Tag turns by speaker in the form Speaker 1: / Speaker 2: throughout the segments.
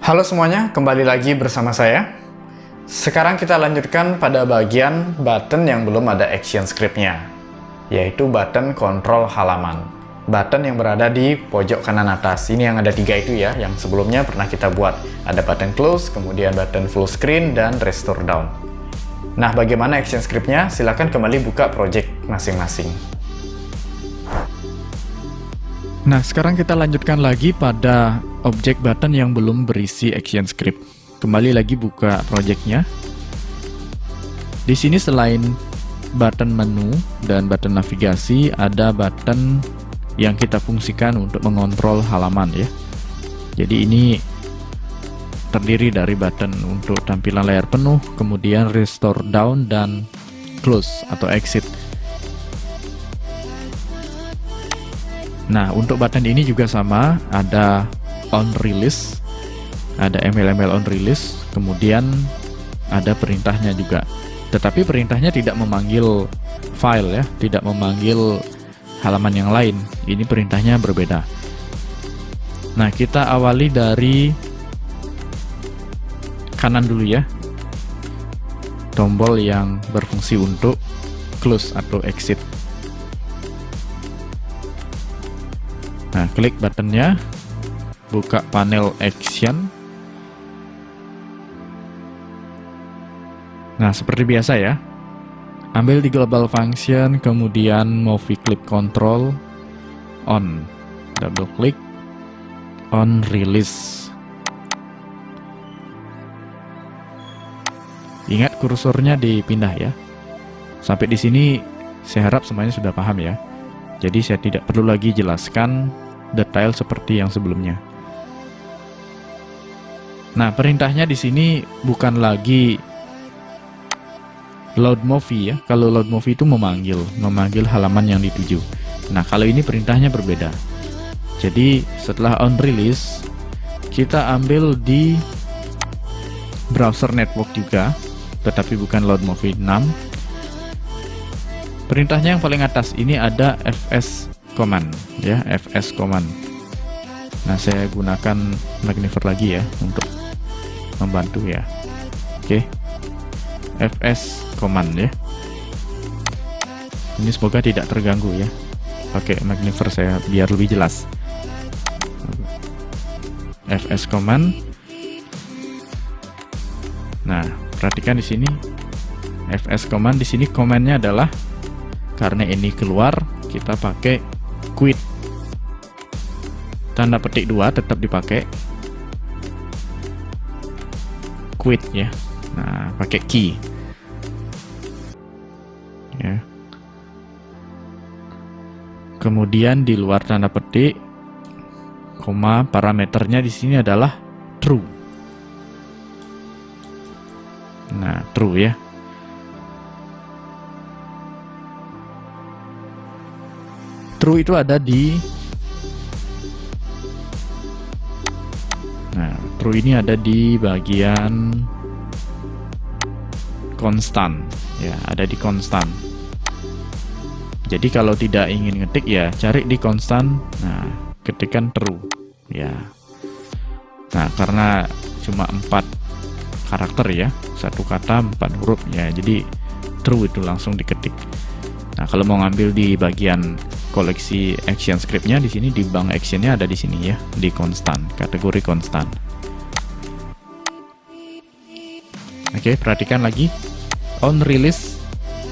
Speaker 1: Halo semuanya, kembali lagi bersama saya. Sekarang kita lanjutkan pada bagian button yang belum ada action script-nya, yaitu button kontrol halaman. Button yang berada di pojok kanan atas. Ini yang ada 3 itu ya, yang sebelumnya pernah kita buat. Ada button close, kemudian button full screen, dan restore down. Nah, bagaimana action script-nya? Silahkan kembali buka project masing-masing. Nah, sekarang kita lanjutkan lagi pada objek button yang belum berisi action script. Kembali lagi buka projectnya. Di sini selain button menu dan button navigasi, ada button yang kita fungsikan untuk mengontrol halaman ya. Jadi ini terdiri dari button untuk tampilan layar penuh, kemudian restore down, dan close atau exit. Nah, untuk button ini juga sama, ada on release, ada ML on release, kemudian ada perintahnya juga. Tetapi perintahnya tidak memanggil file ya, tidak memanggil halaman yang lain. Ini perintahnya berbeda. Nah, kita awali dari kanan dulu ya. Tombol yang berfungsi untuk close atau exit. Nah, klik buttonnya, buka panel action. Nah, seperti biasa ya, ambil di global function, kemudian movie clip control on, double klik on release. Ingat kursornya dipindah ya. Sampai di sini saya harap semuanya sudah paham ya. Jadi saya tidak perlu lagi jelaskan detail seperti yang sebelumnya. Nah, perintahnya di sini bukan lagi load movie ya. Kalau load movie itu memanggil halaman yang dituju. Nah, kalau ini perintahnya berbeda. Jadi setelah on release, kita ambil di browser network juga, tetapi bukan load movie 6. Perintahnya yang paling atas ini ada fs command ya, fs command. Nah, saya gunakan magnifier lagi ya untuk membantu ya. Oke. Fs command ya. Ini semoga tidak terganggu ya. Pakai magnifier saya biar lebih jelas. Fs command. Nah, perhatikan di sini fs command, di sini komennya adalah, karena ini keluar, kita pakai quit. Tanda petik 2 tetap dipakai. Quit ya. Nah, pakai key. Ya. Kemudian di luar tanda petik, koma, parameternya di sini adalah true. Nah, true ya. True itu ada di, nah, true ini ada di bagian konstan ya, ada di konstan. Jadi kalau tidak ingin ngetik ya cari di konstan, nah ketikkan true ya. Nah, karena cuma 4 karakter ya, satu kata 4 huruf ya, jadi true itu langsung diketik. Nah, kalau mau ngambil di bagian koleksi action scriptnya, di sini di bank actionnya ada di sini ya, di konstan, kategori konstan. Oke, perhatikan lagi on release,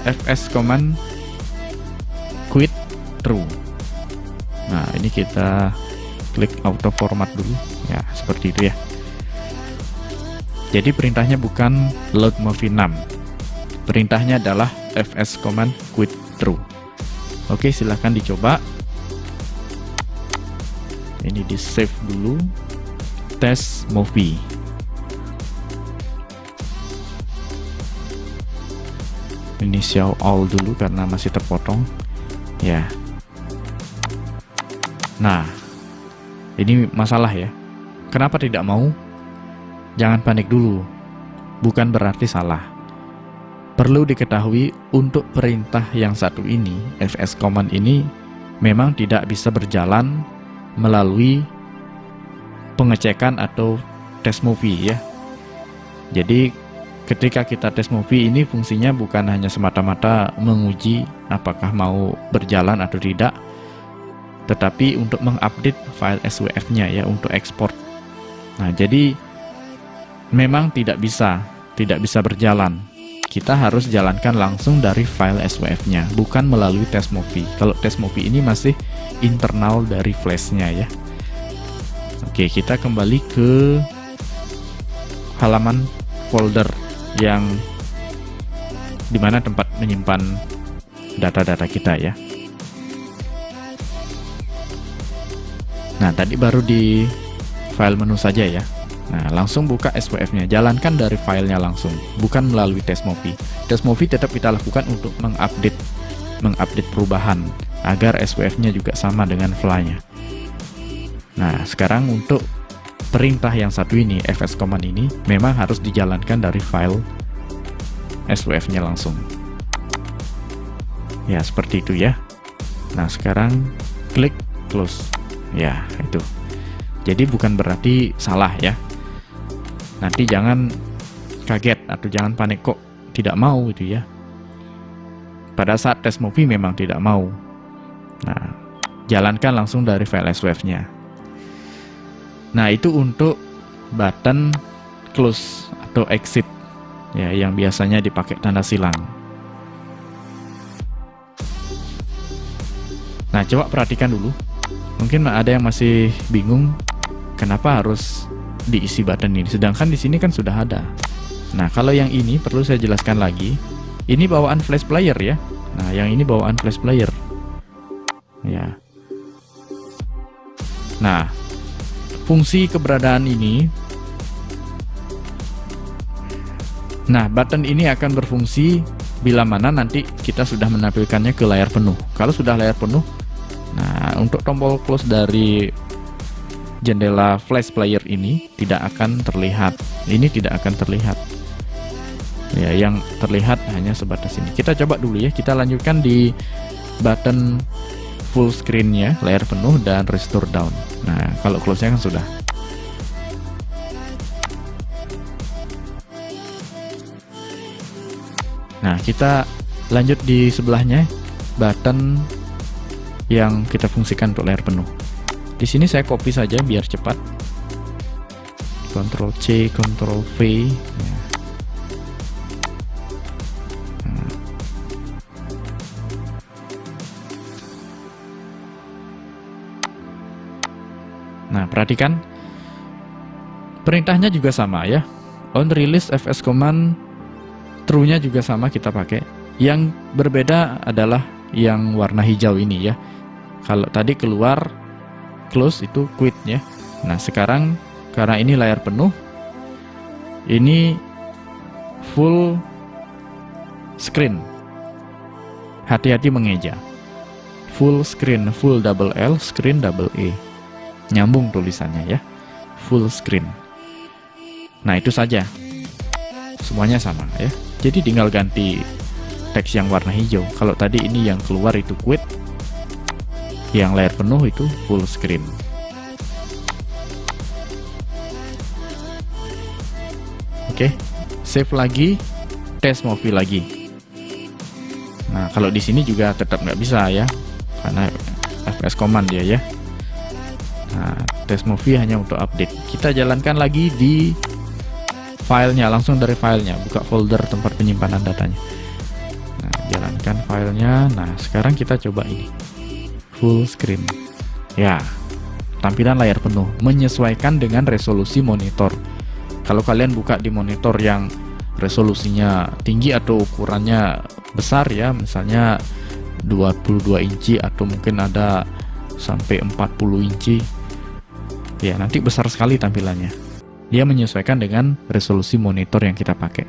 Speaker 1: fs command, quit, true. Nah, ini kita klik auto format dulu ya, seperti itu ya. Jadi perintahnya bukan load movie 6, perintahnya adalah fs command, quit, true. Oke, silahkan dicoba. Ini di save dulu. Test movie. Ini show all dulu karena masih terpotong. Ya. Nah, ini masalah ya. Kenapa tidak mau? Jangan panik dulu. Bukan berarti salah. Perlu diketahui, untuk perintah yang satu ini, fs command ini, memang tidak bisa berjalan melalui pengecekan atau test movie ya. Jadi ketika kita test movie ini fungsinya bukan hanya semata-mata menguji apakah mau berjalan atau tidak, tetapi untuk mengupdate file SWF-nya ya, untuk ekspor. Nah, jadi memang tidak bisa berjalan. Kita harus jalankan langsung dari file SWF-nya, bukan melalui test movie. Kalau test movie ini masih internal dari flash-nya ya. Oke, kita kembali ke halaman folder yang dimana tempat menyimpan data-data kita ya. Nah, tadi baru di file menu saja ya. Nah, langsung buka SWF-nya, jalankan dari filenya langsung, bukan melalui test movie. Test movie tetap kita lakukan untuk mengupdate perubahan agar SWF-nya juga sama dengan file-nya. Nah, sekarang untuk perintah yang satu ini, fs command ini, memang harus dijalankan dari file SWF-nya langsung. Ya, seperti itu ya. Nah, sekarang klik close. Ya, itu. Jadi bukan berarti salah ya. Nanti jangan kaget atau jangan panik kok tidak mau itu ya. Pada saat test movie memang tidak mau. Nah, jalankan langsung dari file SWF-nya. Nah, itu untuk button close atau exit ya, yang biasanya dipakai tanda silang. Nah, coba perhatikan dulu. Mungkin ada yang masih bingung kenapa harus diisi button ini, sedangkan di sini kan sudah ada. Nah, kalau yang ini perlu saya jelaskan lagi. Ini bawaan flash player ya. Nah, yang ini bawaan flash player. Ya. Nah, fungsi keberadaan ini. Nah, button ini akan berfungsi bila mana nanti kita sudah menampilkannya ke layar penuh. Kalau sudah layar penuh, nah, untuk tombol close dari jendela flash player ini tidak akan terlihat. Ini tidak akan terlihat. Ya, yang terlihat hanya sebatas ini. Kita coba dulu ya, kita lanjutkan di button full screen-nya, layar penuh dan restore down. Nah, kalau close-nya kan sudah. Nah, kita lanjut di sebelahnya, button yang kita fungsikan untuk layar penuh. Di sini saya copy saja biar cepat. Ctrl C, Ctrl V. Ya. Nah, perhatikan. Perintahnya juga sama ya. On release fs command, true-nya juga sama kita pakai. Yang berbeda adalah yang warna hijau ini ya. Kalau tadi keluar close itu quit ya. Nah, sekarang karena ini layar penuh, ini full screen. Hati-hati mengeja. Full screen, full double L, screen double E. Nyambung tulisannya ya. Full screen. Nah, itu saja. Semuanya sama ya. Jadi tinggal ganti teks yang warna hijau. Kalau tadi ini yang keluar itu quit, yang layar penuh itu full screen. Oke, save lagi, test movie lagi. Nah, kalau di sini juga tetap nggak bisa ya, karena fs command dia ya. Nah, test movie hanya untuk update. Kita jalankan lagi di filenya, langsung dari filenya, buka folder tempat penyimpanan datanya. Nah, jalankan filenya. Nah, sekarang kita coba ini. Full screen. Ya, tampilan layar penuh menyesuaikan dengan resolusi monitor. Kalau kalian buka di monitor yang resolusinya tinggi atau ukurannya besar ya, misalnya 22 inci atau mungkin ada sampai 40 inci, ya nanti besar sekali tampilannya. Dia menyesuaikan dengan resolusi monitor yang kita pakai.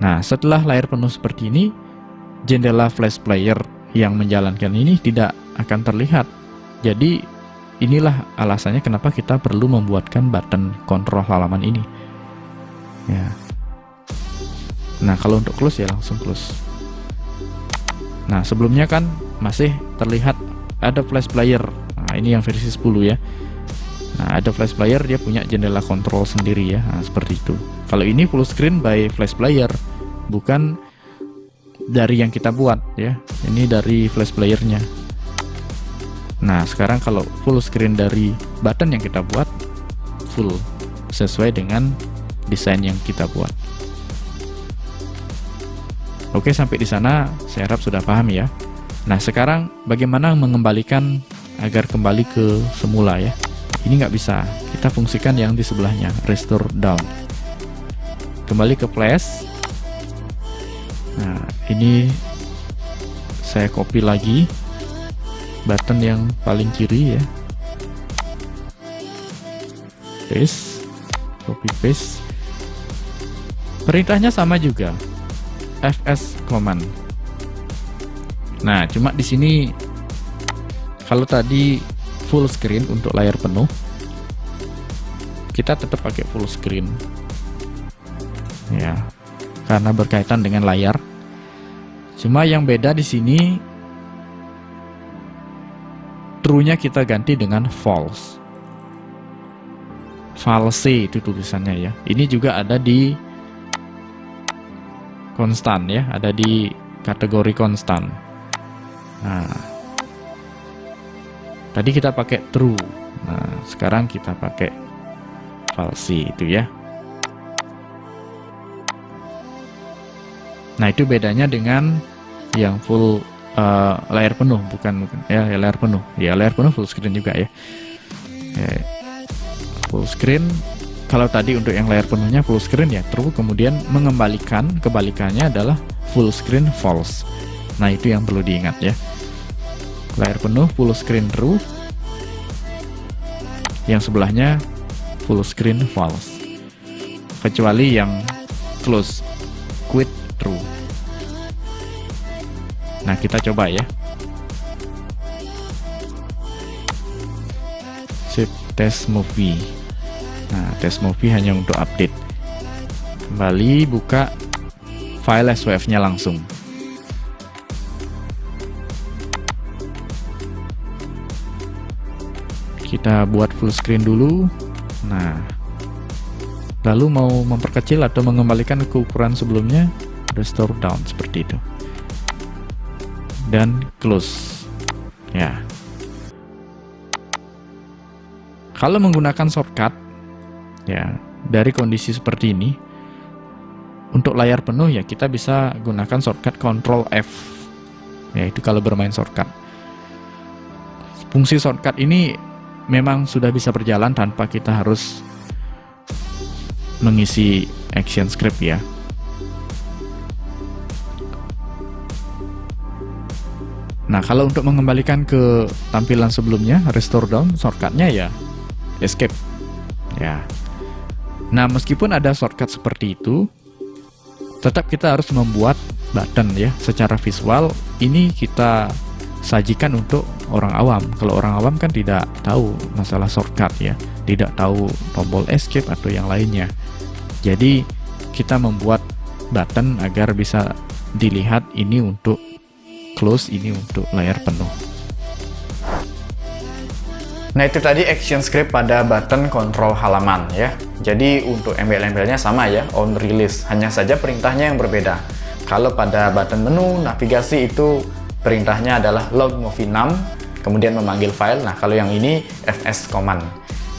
Speaker 1: Nah, setelah layar penuh seperti ini, jendela flash player yang menjalankan ini tidak akan terlihat. Jadi inilah alasannya kenapa kita perlu membuatkan button kontrol halaman ini ya. Nah, kalau untuk close ya langsung close. Nah, sebelumnya kan masih terlihat ada flash player. Nah, ini yang versi 10 ya. Nah, ada flash player dia punya jendela kontrol sendiri ya. Nah, seperti itu. Kalau ini full screen by flash player, bukan dari yang kita buat ya. Ini dari flash playernya. Nah, sekarang kalau full screen dari button yang kita buat, full sesuai dengan desain yang kita buat. Oke, sampai di sana saya harap sudah paham ya. Nah, sekarang bagaimana mengembalikan agar kembali ke semula ya. Ini nggak bisa, kita fungsikan yang di sebelahnya, restore down. Kembali ke flash. Nah, ini saya copy lagi button yang paling kiri ya, paste, copy paste. Perintahnya sama juga, fs command. Nah, cuma di sini kalau tadi full screen untuk layar penuh, kita tetap pakai full screen ya, karena berkaitan dengan layar. Cuma yang beda di sini, true-nya kita ganti dengan false. False itu tulisannya ya. Ini juga ada di konstan ya, ada di kategori konstan. Nah, tadi kita pakai true. Nah, sekarang kita pakai false itu ya. Nah, itu bedanya dengan yang full layar penuh, bukan ya, layar penuh. Ya, layar penuh full screen juga ya. Full screen. Kalau tadi untuk yang layar penuhnya full screen ya true, kemudian mengembalikan kebalikannya adalah full screen false. Nah, itu yang perlu diingat ya. Layar penuh full screen true, yang sebelahnya full screen false, kecuali yang close quit true. Nah, kita coba ya. Save test movie. Nah, test movie hanya untuk update. Kembali buka file SWF-nya langsung. Kita buat full screen dulu. Nah, lalu mau memperkecil atau mengembalikan ke ukuran sebelumnya, restore down seperti itu. Dan close. Ya. Kalau menggunakan shortcut, ya, dari kondisi seperti ini, untuk layar penuh ya kita bisa gunakan shortcut Ctrl F. Ya, itu kalau bermain shortcut. Fungsi shortcut ini memang sudah bisa berjalan tanpa kita harus mengisi action script ya. Nah, kalau untuk mengembalikan ke tampilan sebelumnya, restore down, shortcutnya ya escape ya. Nah, meskipun ada shortcut seperti itu, tetap kita harus membuat button ya. Secara visual ini kita sajikan untuk orang awam. Kalau orang awam kan tidak tahu masalah shortcut ya, tidak tahu tombol escape atau yang lainnya. Jadi kita membuat button agar bisa dilihat, ini untuk close, ini untuk layar penuh. Nah, itu tadi action script pada button kontrol halaman ya. Jadi untuk embel-embelnya sama ya, on release, hanya saja perintahnya yang berbeda. Kalau pada button menu navigasi itu perintahnya adalah load movie num, kemudian memanggil file. Nah, kalau yang ini fs command.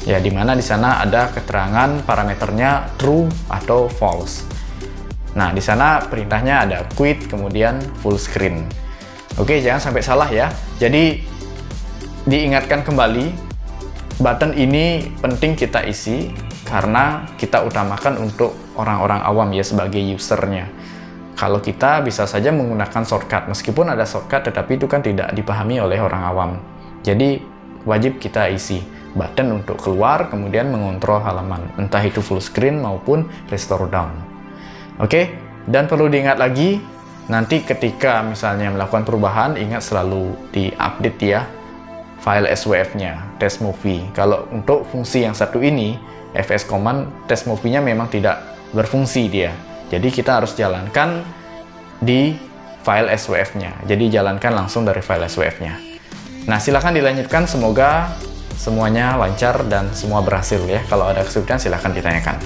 Speaker 1: Ya, dimana di sana ada keterangan parameternya true atau false. Nah, di sana perintahnya ada quit, kemudian full screen. Oke, jangan sampai salah ya. Jadi diingatkan kembali, button ini penting kita isi karena kita utamakan untuk orang-orang awam ya, sebagai usernya. Kalau kita bisa saja menggunakan shortcut, meskipun ada shortcut tetapi itu kan tidak dipahami oleh orang awam. Jadi wajib kita isi button untuk keluar kemudian mengontrol halaman, entah itu full screen maupun restore down. Oke, dan perlu diingat lagi, nanti ketika misalnya melakukan perubahan, ingat selalu di-update ya file SWF-nya, test movie. Kalau untuk fungsi yang satu ini, fs command, test movie-nya memang tidak berfungsi dia. Jadi kita harus jalankan di file SWF-nya. Jadi jalankan langsung dari file SWF-nya. Nah, silahkan dilanjutkan. Semoga
Speaker 2: semuanya lancar dan semua berhasil ya. Kalau ada kesulitan silahkan ditanyakan.